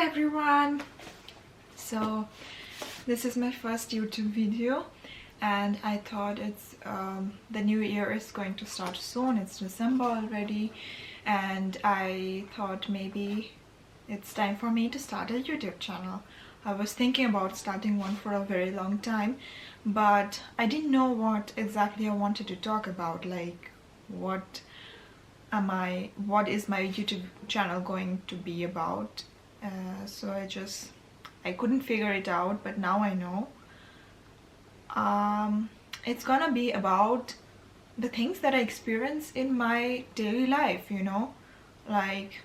everyone. So this is my first YouTube video and I thought it's the new year is going to start soon. It's December already and I thought maybe it's time for me to start a YouTube channel. I was thinking about starting one for a very long time, but I didn't know what exactly I wanted to talk about, like what is my YouTube channel going to be about. So I couldn't figure it out, but now I know. It's gonna be about the things that I experience in my daily life, you know, like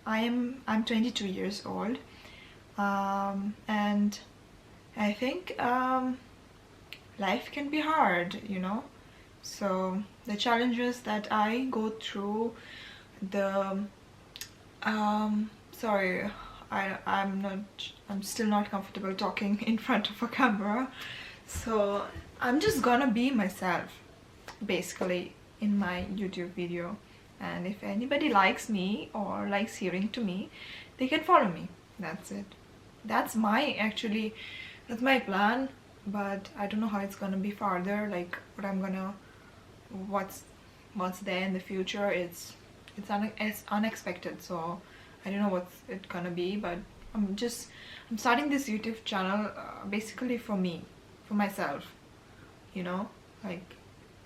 I'm 22 years old, and I think life can be hard, you know. So the challenges that I go through, sorry, I'm still not comfortable talking in front of a camera, so I'm just gonna be myself basically in my YouTube video, and if anybody likes me or likes hearing to me, they can follow me. That's it. That's my plan, but I don't know how it's gonna be farther, like what's there in the future. It's unexpected, so I don't know what's it gonna be, but I'm starting this YouTube channel basically for me, for myself, you know. Like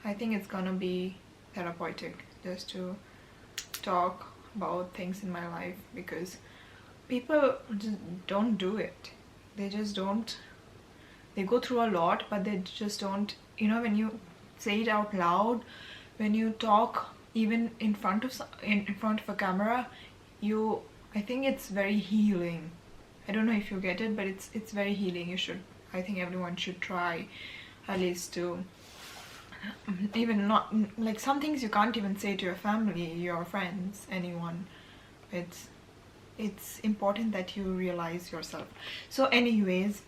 I think it's gonna be therapeutic just to talk about things in my life, because people just don't do it. They just don't. They go through a lot, but they just don't, you know, when you say it out loud, when you talk even in front of a camera, I think it's very healing. I don't know if you get it, but it's very healing. I think everyone should try at least to, even not like some things you can't even say to your family, your friends, anyone. It's important that you realize yourself. So anyways,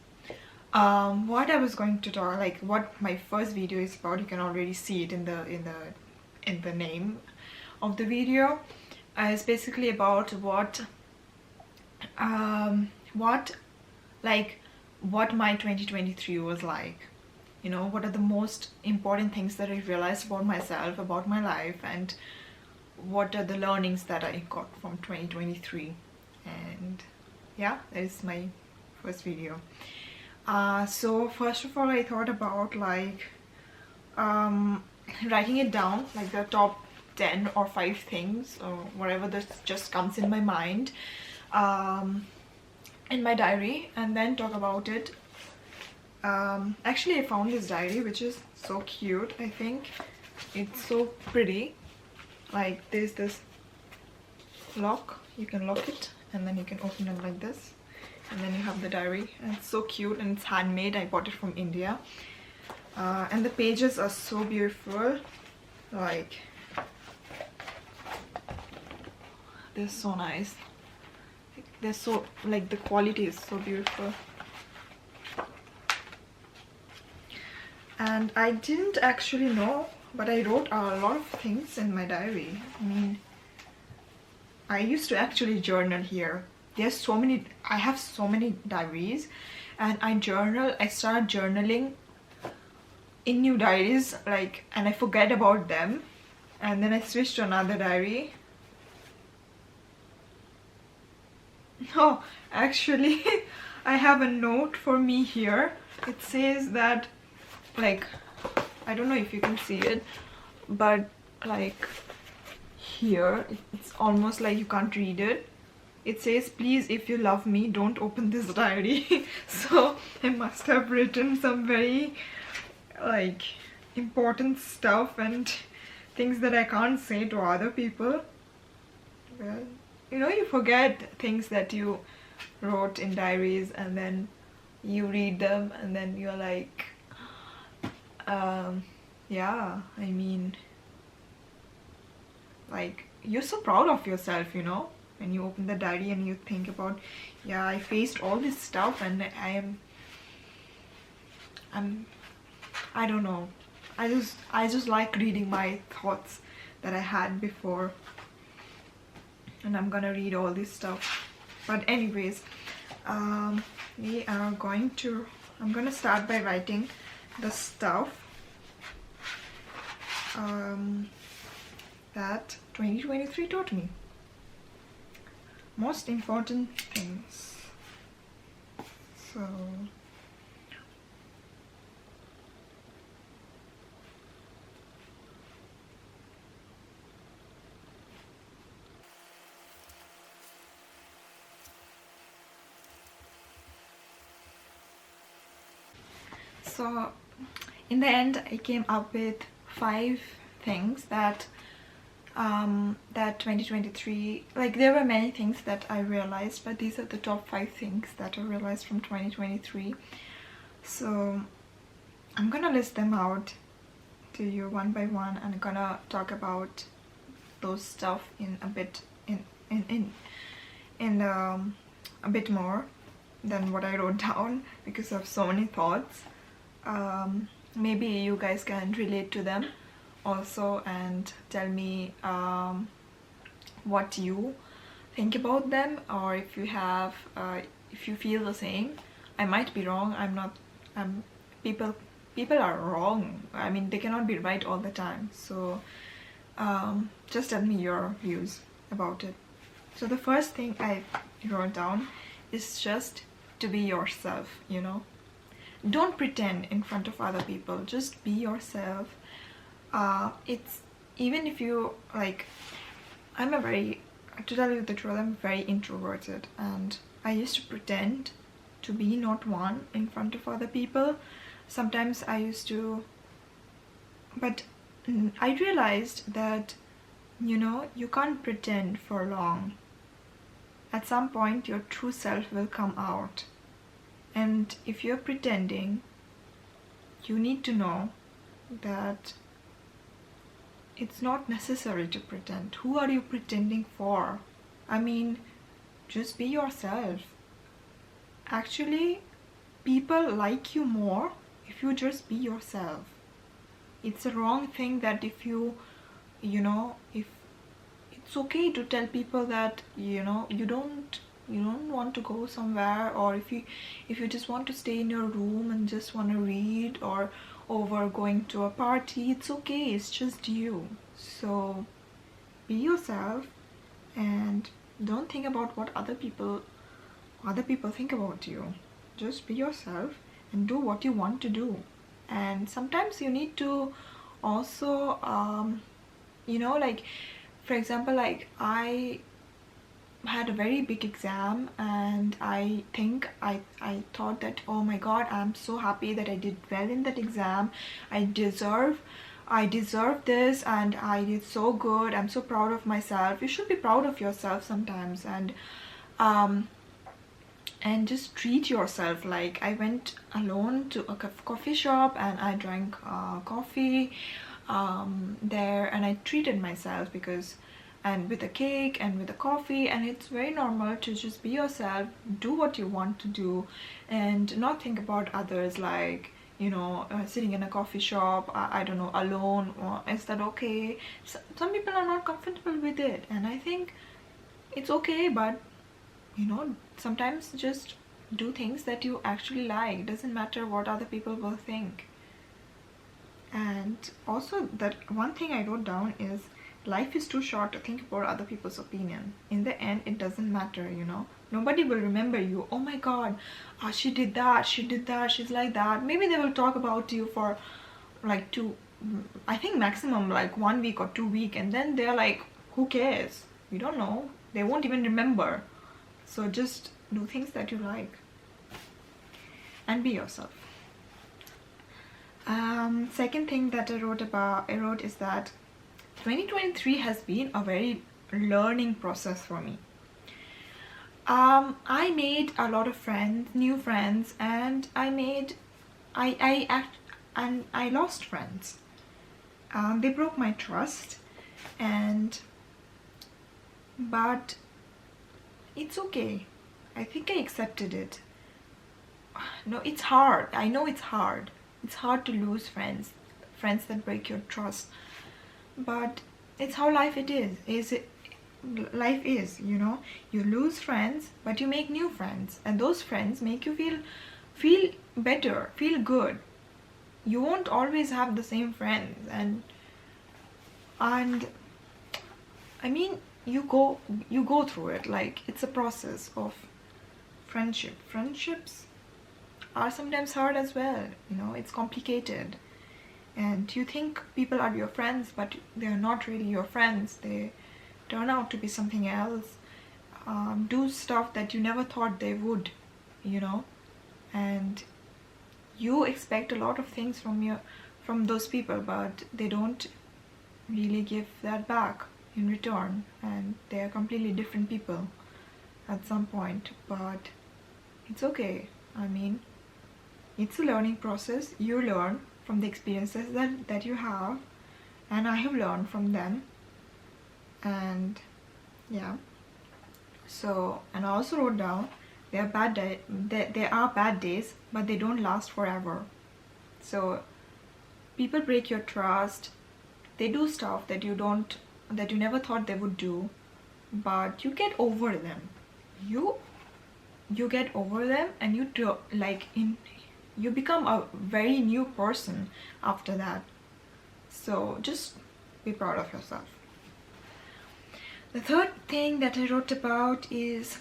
what I was going to talk, like what my first video is about, you can already see it in the name of the video, is basically about what my 2023 was like. You know, what are the most important things that I realized about myself, about my life, and what are the learnings that I got from 2023. And yeah, that is my first video. So first of all, I thought about like writing it down, like the top 10 or 5 things or whatever that just comes in my mind, in my diary, and then talk about it. Actually I found this diary which is so cute. I think it's so pretty. Like there's this lock, you can lock it and then you can open it like this, and then you have the diary, and it's so cute and it's handmade. I bought it from India, and the pages are so beautiful. Like they're so nice. They're so, like, the quality is so beautiful. And I didn't actually know, but I wrote a lot of things in my diary. I mean, I used to actually journal here. I have so many diaries, and I start journaling in new diaries, like, and I forget about them, and then I switch to another diary. Oh, actually I have a note for me here. It says that, like, I don't know if you can see it, but like here it's almost like you can't read it. It says, please, if you love me, don't open this diary. So I must have written some very like important stuff and things that I can't say to other people. Well, you know, you forget things that you wrote in diaries, and then you read them and then you're like, yeah, I mean, like, you're so proud of yourself, you know, when you open the diary and you think about, yeah, I faced all this stuff, and I don't know, I just like reading my thoughts that I had before, and I'm gonna read all this stuff. But anyways, we are going to, I'm gonna start by writing the stuff that 2023 taught me. Most important things. So in the end I came up with 5 things that that 2023, like there were many things that I realized, but these are the top 5 things that I realized from 2023. So I'm gonna list them out to you one by one, and I'm gonna talk about those stuff in a bit a bit more than what I wrote down, because of so many thoughts. Maybe you guys can relate to them also and tell me what you think about them, or if you have if you feel the same. I might be wrong. I'm not people are wrong. I mean, they cannot be right all the time. So just tell me your views about it. So the first thing I wrote down is just to be yourself, you know. Don't pretend in front of other people. Just be yourself. It's, even if you like, to tell you the truth, I'm very introverted, and I used to pretend to be not one in front of other people. Sometimes I used to, but I realized that, you know, you can't pretend for long. At some point your true self will come out, and if you're pretending, you need to know that it's not necessary to pretend. Who are you pretending for? I mean, just be yourself. Actually, people like you more if you just be yourself. It's a wrong thing that if you know, if it's okay to tell people that, you know, you don't want to go somewhere, or if you just want to stay in your room and just want to read, or over going to a party, it's okay. It's just you. So be yourself and don't think about what other people think about you. Just be yourself and do what you want to do. And sometimes you need to also you know, like for example, like I had a very big exam, and I thought that, oh my god, I'm so happy that I did well in that exam. I deserve this, and I did so good. I'm so proud of myself. You should be proud of yourself sometimes, and just treat yourself. Like, I went alone to a coffee shop and I drank coffee there, and I treated myself, because, and with a cake and with a coffee, and it's very normal to just be yourself, do what you want to do, and not think about others, like, you know, sitting in a coffee shop, I don't know, alone, or is that okay? Some people are not comfortable with it, and I think it's okay, but you know, sometimes just do things that you actually like. It doesn't matter what other people will think. And also, that one thing I wrote down is, life is too short to think about other people's opinion. In the end, it doesn't matter, you know. Nobody will remember you. Oh my god, she did that, she's like that. Maybe they will talk about you for like I think maximum like 1 week or 2 weeks, and then they're like, who cares? You don't know. They won't even remember. So just do things that you like and be yourself. Second thing that I wrote is that 2023 has been a very learning process for me. I made a lot of friends, new friends, and I lost friends. They broke my trust, but it's okay. I think I accepted it. No, it's hard. I know it's hard. It's hard to lose friends that break your trust. But it's how life it is. life is, you know. You lose friends, but you make new friends, and those friends make you feel better, feel good. You won't always have the same friends, and I mean, you go through it. Like, it's a process of friendships are sometimes hard as well, you know. It's complicated, and you think people are your friends, but they're not really your friends. They turn out to be something else, do stuff that you never thought they would, you know. And you expect a lot of things from those people, but they don't really give that back in return, and they are completely different people at some point. But it's okay. I mean, it's a learning process. You learn from the experiences that you have, and I have learned from them. And yeah, so, and I also wrote down, there are bad days, but they don't last forever. So people break your trust, they do stuff that you never thought they would do, but you get over them. You get over them, and you become a very new person after that. So just be proud of yourself. The third thing that I wrote about is,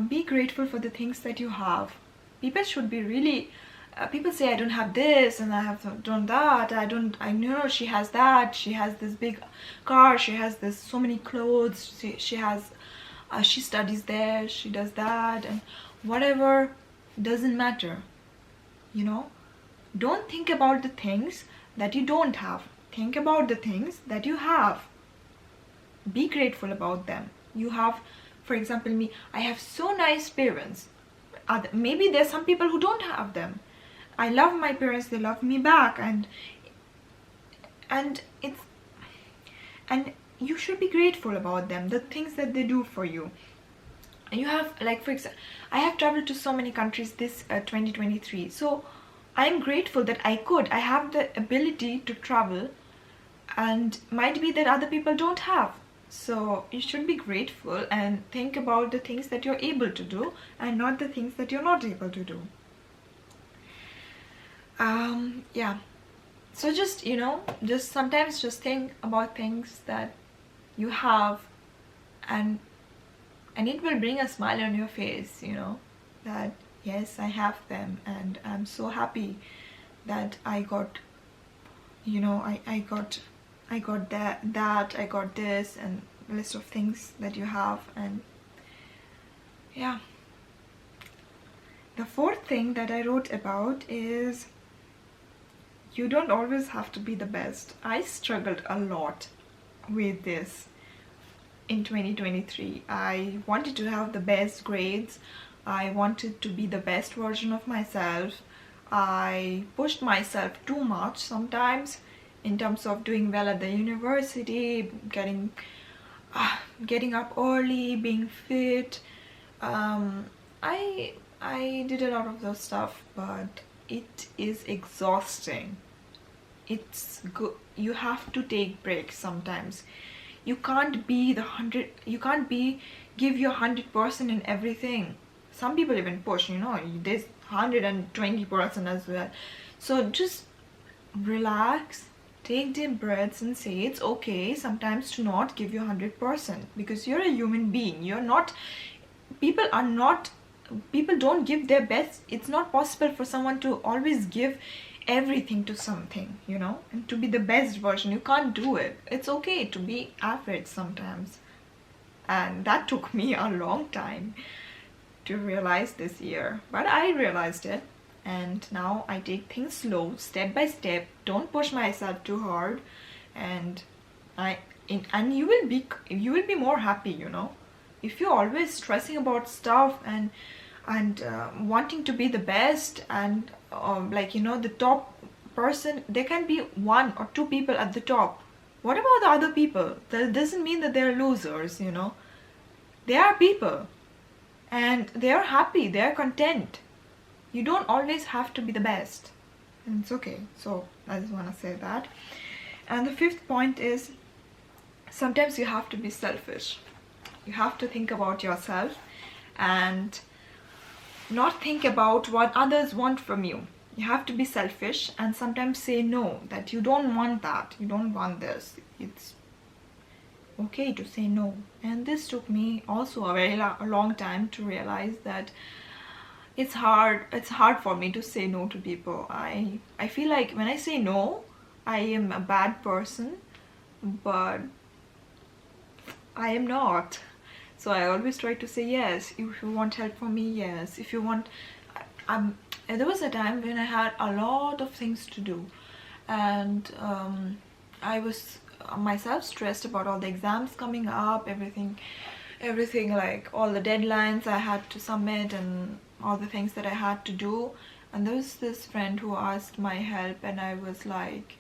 be grateful for the things that you have. People should be really, people say, I don't have this and I have done that. I know she has that. She has this big car. She has this so many clothes. She has, she studies there. She does that, and whatever, doesn't matter. You know, don't think about the things that you don't have. Think about the things that you have. Be grateful about them. You have, for example, me, I have so nice parents. Maybe there's some people who don't have them. I love my parents, they love me back, and it's, and you should be grateful about them, the things that they do for you. And you have, like, for example, I have traveled to so many countries this 2023, so I'm grateful that I have the ability to travel, and might be that other people don't have. So you should be grateful and think about the things that you're able to do, and not the things that you're not able to do. Yeah, so just, you know, just sometimes just think about things that you have, and it will bring a smile on your face, you know, that yes, I have them, and I'm so happy that I got, you know, I got that I got this, and a list of things that you have. And yeah, the fourth thing that I wrote about is, you don't always have to be the best. I struggled a lot with this in 2023. I wanted to have the best grades. I wanted to be the best version of myself. I pushed myself too much sometimes in terms of doing well at the university, getting up early, being fit. I did a lot of those stuff, but it is exhausting. It's good. You have to take breaks sometimes. You can't be give your 100% in everything. Some people even push, you know, there's 120% as well. So just relax, take deep breaths, and say it's okay sometimes to not give your 100%, because you're a human being. People don't give their best. It's not possible for someone to always give everything to something, you know, and to be the best version. You can't do it. It's okay to be average sometimes. And that took me a long time to realize this year, but I realized it, and now I take things slow, step by step. Don't push myself too hard, and you will be more happy, you know. If you're always stressing about stuff and wanting to be the best, and like, you know, the top person, there can be one or two people at the top. What about the other people? That doesn't mean that they're losers, you know. They are people, and they are happy, they are content. You don't always have to be the best, and it's okay. So I just want to say that. And the fifth point is, sometimes you have to be selfish. You have to think about yourself and not think about what others want from you. You have to be selfish and sometimes say no, that you don't want that, you don't want this. It's okay to say no. And this took me also a very long time to realize that it's hard for me to say no to people. I feel like when I say no, I am a bad person, but I am not. So I always try to say yes. If you want help from me, yes. If you want, there was a time when I had a lot of things to do, and I was myself stressed about all the exams coming up, everything, like all the deadlines I had to submit and all the things that I had to do. And there was this friend who asked my help, and I was like,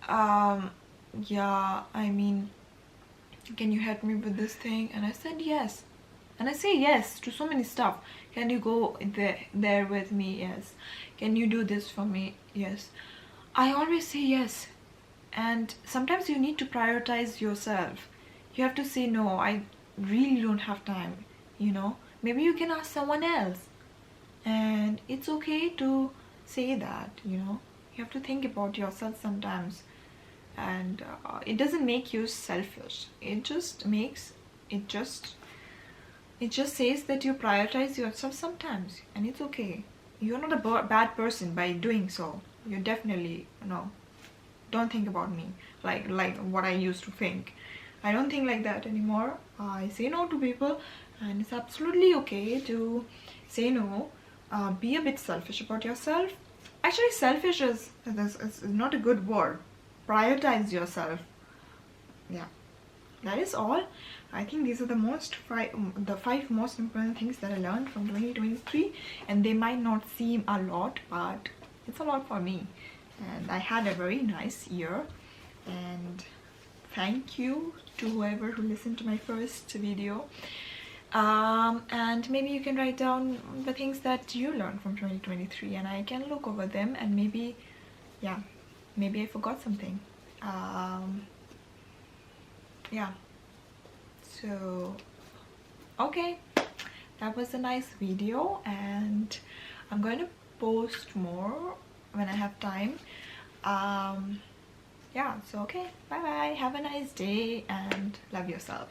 yeah, I mean, can you help me with this thing? And I said yes. And I say yes to so many stuff. Can you go there with me? Yes. Can you do this for me? Yes. I always say yes. And sometimes you need to prioritize yourself. You have to say no, I really don't have time, you know. Maybe you can ask someone else. And it's okay to say that, you know. You have to think about yourself sometimes. And it doesn't make you selfish. It just says that you prioritize yourself sometimes, and it's okay. You're not a bad person by doing so. You're definitely, don't think about me like what I used to think. I don't think like that anymore. I say no to people, and it's absolutely okay to say no. Be a bit selfish about yourself. Actually, selfish is not a good word. Prioritize yourself. Yeah, that is all. I think these are the five most important things that I learned from 2023, and they might not seem a lot, but it's a lot for me. And I had a very nice year, and thank you to whoever who listened to my first video. And maybe you can write down the things that you learned from 2023, and I can look over them, and maybe, yeah, maybe I forgot something. Yeah, so okay, that was a nice video, and I'm going to post more when I have time. Yeah, so okay, bye bye, have a nice day, and love yourself.